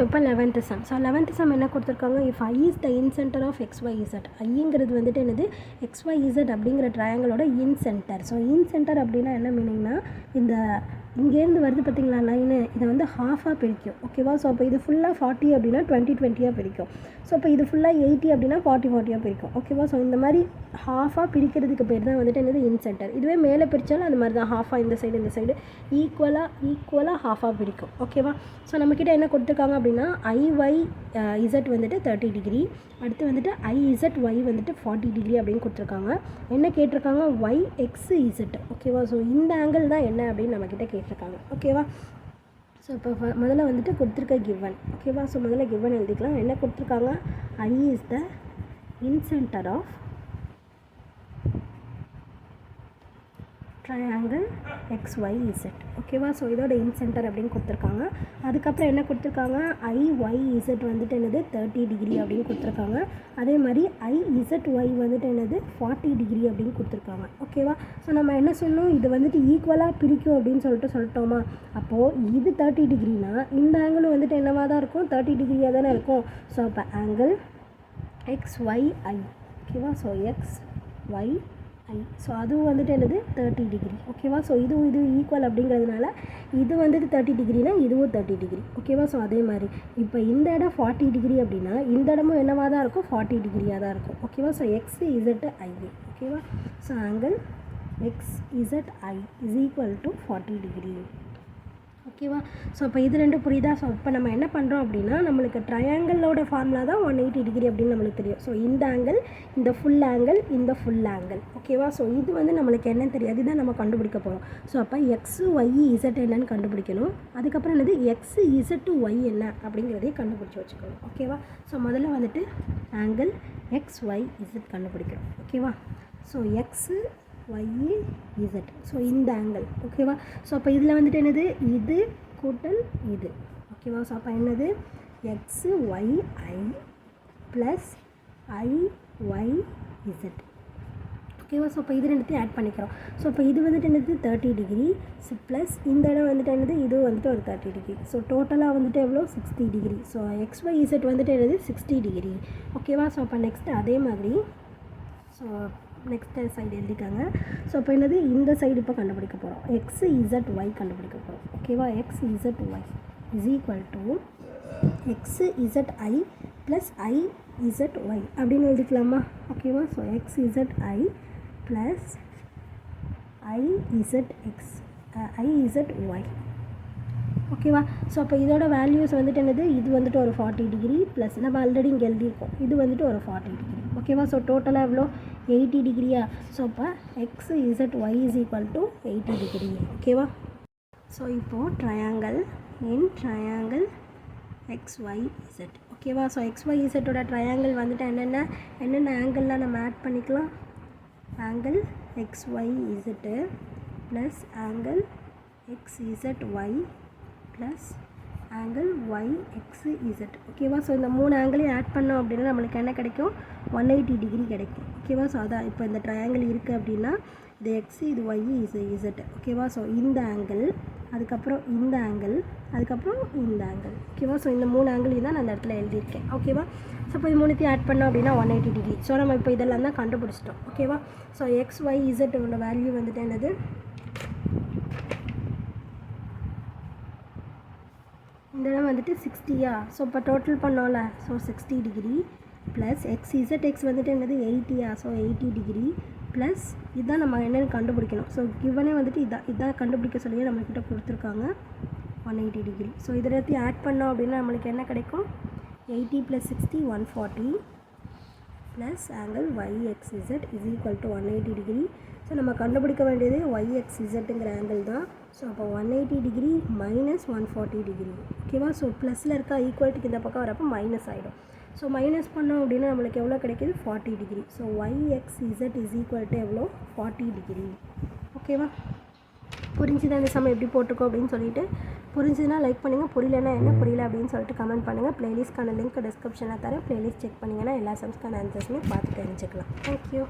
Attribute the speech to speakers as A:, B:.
A: இப்போ 11th sum. So 11th sum என்ன கொடுத்துருக்காங்க, if I is the incentre of XYZ. ஐங்கிறது வந்துட்டு என்னது, XYZ அப்படிங்கிற ட்ரையாங்கிளோட incentre. So incentre அப்படின்னா என்ன மீனிங்னா, இந்த இங்கேருந்து வருது பார்த்திங்களா லைனு, இதை வந்து ஹாஃபாக பிரிக்கும். ஓகேவா. ஸோ அப்போ இது ஃபுல்லாக 40 அப்படின்னா 20-20 பிரிக்கும். ஸோ இப்போ இது ஃபுல்லாக 80 அப்படின்னா 40-40 பிரிக்கும். ஓகேவா. ஸோ இந்த மாதிரி ஹாஃபாக பிரிக்கிறதுக்கு பேர் தான் வந்துட்டு என்னது, இன் சென்டர். இதுவே மேலே பிரித்தாலும் அது மாதிரி தான், ஹாஃபாக இந்த சைடு ஈக்குவலாக ஹாஃபாக பிரிக்கும். ஓகேவா. ஸோ நம்மக்கிட்ட என்ன கொடுத்துருக்காங்க அப்படின்னா, IYZ வந்துட்டு 30 டிகிரி, அடுத்து வந்துட்டு IZY வந்துட்டு 40 டிகிரி அப்படின்னு கொடுத்துருக்காங்க. என்ன கேட்டிருக்காங்க, YXZ. ஓகேவா. ஸோ இந்த ஆங்கிள் தான் என்ன அப்படின்னு நம்மக்கிட்ட கேட்டிருக்காங்க. ஓகேவா. ஸோ இப்போ முதல்ல வந்துட்டு கொடுத்துருக்க கிவன். ஓகேவா. ஸோ முதல்ல கிவன் எழுதிக்கலாம். என்ன கொடுத்துருக்காங்க, I is the in center of triangle XYZ. ஓகேவா. ஸோ இதோட இன் சென்டர் அப்படின்னு கொடுத்துருக்காங்க. அதுக்கப்புறம் என்ன கொடுத்துருக்காங்க, IYZ வந்துட்டு என்னது 30 டிகிரி அப்படின்னு கொடுத்துருக்காங்க. அதே மாதிரி IZY வந்துட்டு என்னது 40 டிகிரி அப்படின்னு கொடுத்துருக்காங்க. ஓகேவா. ஸோ நம்ம என்ன சொல்லணும், இது வந்துட்டு ஈக்குவலாக பிரிக்கும் அப்படின்னு சொல்லிட்டோமா. அப்போது இது 30 டிகிரினா இந்த ஆங்கிளும் வந்துட்டு என்னவாக தான் இருக்கும், 30 டிகிரியாக தானே இருக்கும். ஸோ அப்போ ஆங்கிள் XYI. ஓகேவா. So XYI. ஸோ அதுவும் வந்துட்டு என்னது 30 டிகிரி. ஓகேவா. ஸோ இது ஈக்குவல் அப்படிங்கிறதுனால இது வந்துட்டு 30 டிகிரினா இதுவும் 30 டிகிரி. ஓகேவா. ஸோ அதே மாதிரி இப்போ இந்த இடம் 40 டிகிரி அப்படின்னா இந்த இடமும் என்னவாக தான் இருக்கும், 40 டிகிரியாக தான் இருக்கும். ஓகேவா. So XZI. ஓகேவா. So angle XZI is equal to 40 degree. ஓகேவா. ஸோ இப்போ இது ரெண்டு புரியுதா. ஸோ இப்போ நம்ம என்ன பண்ணுறோம் அப்படின்னா, நம்மளுக்கு ட்ரையாங்கிளோட ஃபார்முலா தான் 180 டிகிரி அப்படின்னு நம்மளுக்கு தெரியும். ஸோ இந்த ஆங்கிள், இந்த ஃபுல் ஆங்கிள், இந்த ஃபுல் ஆங்கிள். ஓகேவா. ஸோ இது வந்து நம்மளுக்கு என்ன தெரியாது, இதுதான் நம்ம கண்டுபிடிக்க போகிறோம். ஸோ அப்போ XYZ என்னன்னு கண்டுபிடிக்கணும். அதுக்கப்புறம் என்னது XZY என்ன அப்படிங்கிறதையும் கண்டுபிடிச்சி வச்சுக்கணும். ஓகேவா. ஸோ முதல்ல வந்துட்டு ஆங்கிள் XYZ கண்டுபிடிக்கிறோம். ஓகேவா. So XYZ. ஸோ இந்த ஆங்கிள். ஓகேவா. ஸோ அப்போ இதில் வந்துட்டு என்னது, இது கூட்டல் இது. ஓகேவா. ஸோ அப்போ என்னது XYI ப்ளஸ் IYZ. ஓகேவா. ஸோ இப்போ இது ரெண்டுத்தையும் ஆட் பண்ணிக்கிறோம். ஸோ இப்போ இது வந்துட்டு என்னது 30 டிகிரி ப்ளஸ் இந்த இடம் வந்துட்டு என்னது, இது வந்துட்டு ஒரு 30 டிகிரி. ஸோ டோட்டலாக வந்துட்டு எவ்வளோ, 60 டிகிரி. ஸோ XYZ வந்துட்டு என்னது 60 டிகிரி. ஓகேவா. ஸோ அப்போ நெக்ஸ்ட்டு அதே மாதிரி ஸோ நெக்ஸ்ட் சைடு எழுதிக்காங்க. ஸோ இப்போ என்னது, இந்த சைடு இப்போ கண்டுபிடிக்க போகிறோம், XZY கண்டுபிடிக்க போகிறோம். ஓகேவா. XZY is equal to XZI plus IZY அப்படின்னு எழுதிக்கலாமா. ஓகேவா. So XZI plus IZY. ஓகேவா. ஸோ அப்போ இதோட வேல்யூஸ் வந்துட்டு என்னது, இது வந்துட்டு ஒரு 40 டிகிரி ப்ளஸ் நம்ம ஆல்ரெடி இங்கே எழுதியிருக்கோம், இது வந்துட்டு ஒரு 40 டிகிரி. ஓகேவா. ஸோ டோட்டலாக எவ்வளோ, 80 டிகிரியா. ஸோ அப்போ XZY is equal to 80 degree. ஓகேவா. ஸோ இப்போது ட்ரையாங்கிள் XYZ. ஓகேவா. ஸோ XYZோட ட்ரையாங்கிள் வந்துட்டு என்னென்ன ஆங்கிள்லாம் நம்ம ஆட் பண்ணிக்கலாம், angle XYZ plus angle XZY plus angle YXZ. ஓகேவா. ஸோ இந்த 3 ஆங்கிளையும் ஆட் பண்ணோம் அப்படின்னா நம்மளுக்கு என்ன கிடைக்கும், 180 டிகிரி கிடைக்கும். ஓகேவா. ஸோ அதான் இப்போ இந்த ட்ரையாங்கிள் இருக்குது அப்படின்னா இது X, இது Y, இது Z. ஓகேவா. ஸோ இந்த ஆங்கிள், அதுக்கப்புறம் இந்த ஆங்கிள், அதுக்கப்புறம் இந்த ஆங்கிள். ஓகேவா. ஸோ இந்த 3 ஆங்கிளையும் தான் நான் அந்த இடத்துல எழுதியிருக்கேன். ஓகேவா. ஸோ இப்போ இது 3த்தையும் ஆட் பண்ணோம் அப்படின்னா 180 டிகிரி. ஸோ நம்ம இப்போ இதெல்லாம் தான் கண்டுபிடிச்சிட்டோம். ஓகேவா. ஸோ XYZோட வேல்யூ வந்துட்டு என்னது, இந்த இடம் வந்துட்டு 60யா. ஸோ இப்போ டோட்டல் பண்ணோம்ல, ஸோ 60 டிகிரி ப்ளஸ் XZX வந்துட்டு என்னது 80யா. ஸோ 80 டிகிரி ப்ளஸ் இதுதான் நம்ம என்னென்னு கண்டுபிடிக்கணும். ஸோ கிவனே வந்துட்டு இதான் கண்டுபிடிக்க சொல்லி நம்மக்கிட்ட கொடுத்துருக்காங்க 180 டிகிரி. ஸோ இதை எல்லாத்தையும் ஆட் பண்ணோம் அப்படின்னா நம்மளுக்கு என்ன கிடைக்கும், 80 + 60 140 plus angle YXZ is equal to 180 degree. So நம்ம கண்டுபிடிக்க வேண்டியது YXZங்கிற ஆங்கிள் தான். ஸோ அப்போ 180 டிகிரி மைனஸ் 140 டிகிரி. ஓகேவா. ஸோ ப்ளஸில் இருக்கா, ஈக்குவல்ட்டுக்கு இந்த பக்கம் வரப்போ மைனஸ் ஆகிடும். ஸோ மைனஸ் பண்ணோம் அப்படின்னா நம்மளுக்கு எவ்வளோ கிடைக்கிது, 40 degree. So YXZ is equal to எவ்வளோ, 40 டிகிரி. ஓகேவா. புரிஞ்சுதான் இந்த சமயம் எப்படி போட்டிருக்கோம் அப்படின்னு சொல்லிட்டு, புரிஞ்சுதுன்னா லைக் பண்ணுங்கள், புரியலன்னா என்ன புரியல அப்படின்னு சொல்லிட்டு கமெண்ட் பண்ணுங்கள். ப்ளேலிஸ்ட்கான லிங்க் டிஸ்கிரிப்ஷனில் தரேன், ப்ளேலிஸ்ட் செக் பண்ணிங்கன்னா எல்லா சம்ஸ்க்கான ஆன்சர்ஸுமே பார்த்து தெரிஞ்சுக்கலாம். தேங்க்யூ.